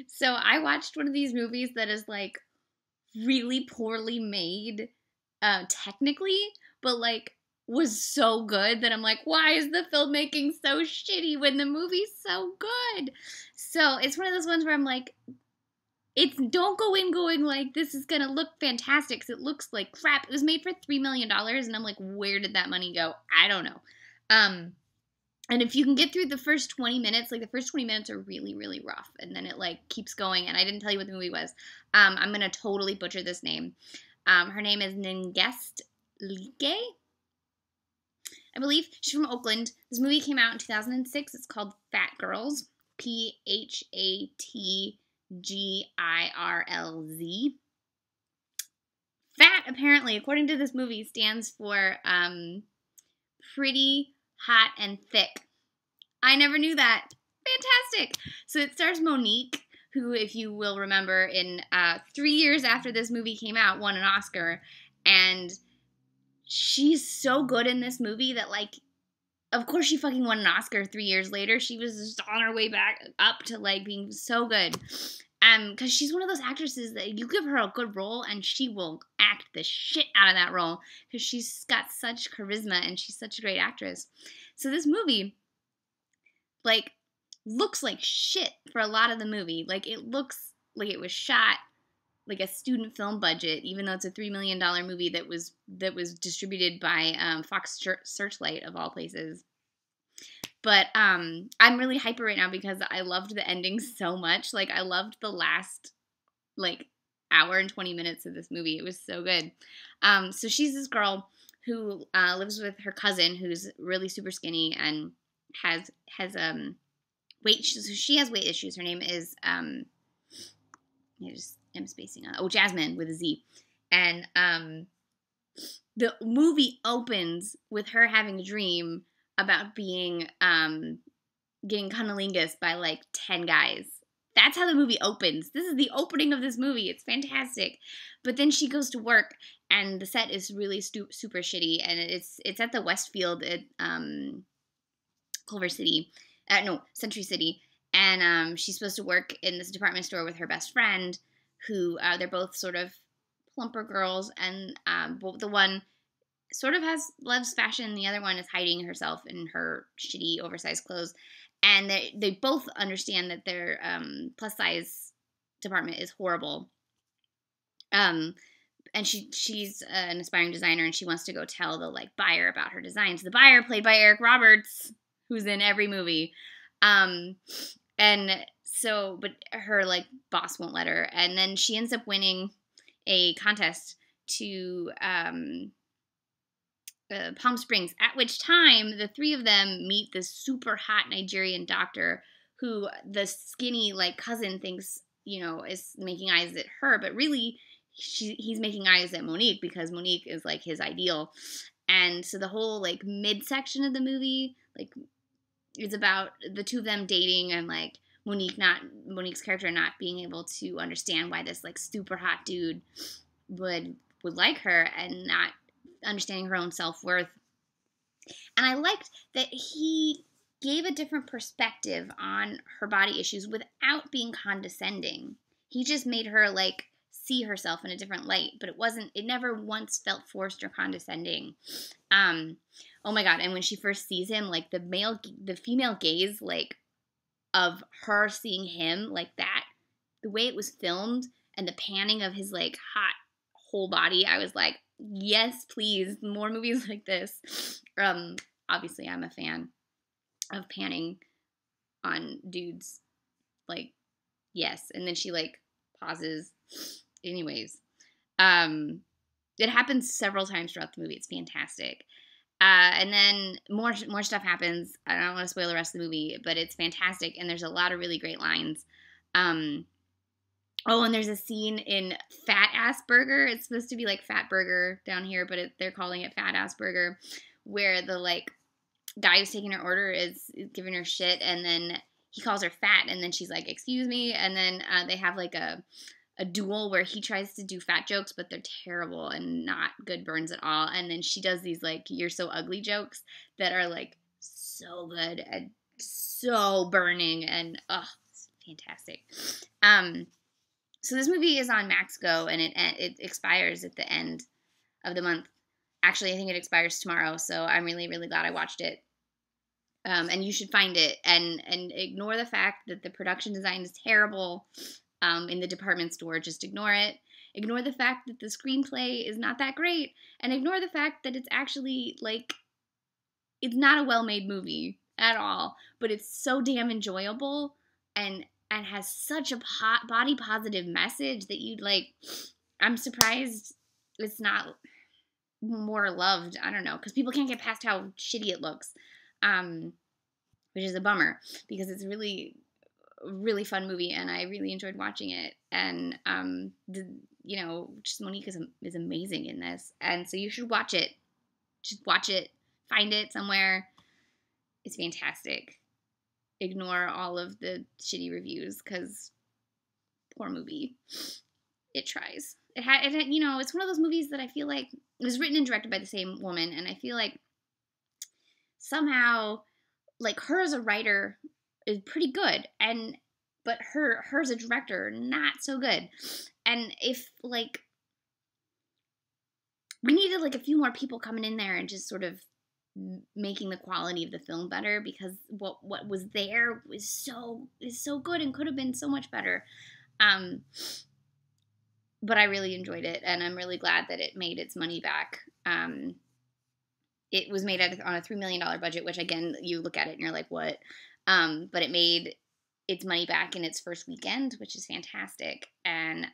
So I watched one of these movies that is like really poorly made, technically, but like was so good that I'm like, why is the filmmaking so shitty when the movie's so good? So it's one of those ones where I'm like, it's don't go in going like this is gonna look fantastic because it looks like crap. It was made for $3 million, and I'm like, where did that money go? I don't know. And if you can get through the first 20 minutes, like the first 20 minutes are really, really rough, and then it like keeps going. And I didn't tell you what the movie was. I'm gonna totally butcher this name. Her name is Nnegest Likké, I believe. She's from Oakland. This movie came out in 2006. It's called Phat Girlz. PHATGIRLZ. Fat, apparently, according to this movie, stands for pretty, hot, and thick. I never knew that. Fantastic. So it stars Monique, who, if you will remember, in 3 years after this movie came out, won an Oscar. And she's so good in this movie that, like, of course she fucking won an Oscar 3 years later. She was just on her way back up to, like, being so good. Because she's one of those actresses that you give her a good role and she will act the shit out of that role because she's got such charisma and she's such a great actress. So this movie, like, looks like shit for a lot of the movie. Like, it looks like it was shot like a student film budget, even though it's a $3 million movie that was distributed by Fox Searchlight, of all places. But I'm really hyper right now because I loved the ending so much. Like, I loved the last, like, hour and 20 minutes of this movie. It was so good. So she's this girl who lives with her cousin who's really super skinny and has weight. So she has weight issues. Her name is I'm spacing on. Jasmine with a Z. And the movie opens with her having a dream about being getting cunnilingus by like 10 guys. That's how the movie opens. This is the opening of this movie. It's fantastic. But then she goes to work, and the set is really super shitty. And it's at the Westfield at Culver City. Century City. And she's supposed to work in this department store with her best friend, who they're both sort of plumper girls. And the one sort of loves fashion. The other one is hiding herself in her shitty oversized clothes. And they both understand that their plus size department is horrible. And she's an aspiring designer, and she wants to go tell the like buyer about her designs. The buyer, played by Eric Roberts, who's in every movie. And so, but her like boss won't let her. And then she ends up winning a contest to Palm Springs, at which time the three of them meet this super hot Nigerian doctor who the skinny like cousin thinks, is making eyes at her, but really he's making eyes at Monique because Monique is like his ideal. And so the whole like midsection of the movie like is about the two of them dating and like Monique's character not being able to understand why this like super hot dude would like her and not understanding her own self-worth. And I liked that he gave a different perspective on her body issues without being condescending. He just made her like see herself in a different light, but it never once felt forced or condescending. Oh my god, and when she first sees him, like the female gaze like of her seeing him like that, the way it was filmed and the panning of his like hot whole body, I was like, yes, please, more movies like this. Obviously, I'm a fan of panning on dudes. Like, yes. And then she, like, pauses. Anyways. It happens several times throughout the movie. It's fantastic. And then more stuff happens. I don't want to spoil the rest of the movie, but it's fantastic. And there's a lot of really great lines. Oh, and there's a scene in Fat Ass Burger. It's supposed to be like Fat Burger down here, but they're calling it Fat Ass Burger, where the like guy who's taking her order is giving her shit, and then he calls her fat, and then she's like, "Excuse me," and then they have like a duel where he tries to do fat jokes, but they're terrible and not good burns at all, and then she does these like "you're so ugly" jokes that are like so good and so burning, and it's fantastic. So this movie is on Max Go, and it expires at the end of the month. Actually, I think it expires tomorrow, so I'm really, really glad I watched it. And you should find it, and ignore the fact that the production design is terrible in the department store. Just ignore it. Ignore the fact that the screenplay is not that great, and ignore the fact that it's actually, like, it's not a well-made movie at all, but it's so damn enjoyable and has such a body positive message that you'd, like, I'm surprised it's not more loved. I don't know, because people can't get past how shitty it looks, which is a bummer, because it's really, really fun movie, and I really enjoyed watching it. And just Monique is amazing in this, and so you should watch it. Just watch it, find it somewhere. It's fantastic. Ignore all of the shitty reviews, because poor movie. It tries. It had, it's one of those movies that I feel like it was written and directed by the same woman, and I feel like somehow, like, her as a writer is pretty good, but her as a director, not so good. And if, like, we needed, like, a few more people coming in there and just sort of making the quality of the film better, because what was there is so good and could have been so much better. But I really enjoyed it, and I'm really glad that it made its money back. It was made on a $3 million budget, which, again, you look at it and you're like, what? But it made its money back in its first weekend, which is fantastic. And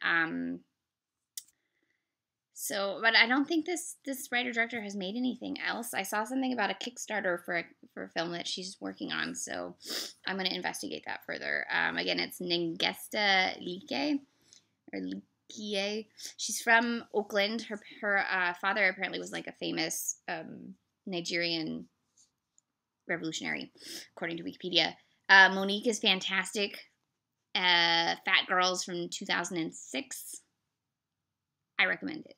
but I don't think this writer-director has made anything else. I saw something about a Kickstarter for a film that she's working on, so I'm going to investigate that further. Again, it's Nnegest Likké, or Likké. She's from Oakland. Her father apparently was, like, a famous Nigerian revolutionary, according to Wikipedia. Monique is fantastic. Phat Girlz from 2006. I recommend it.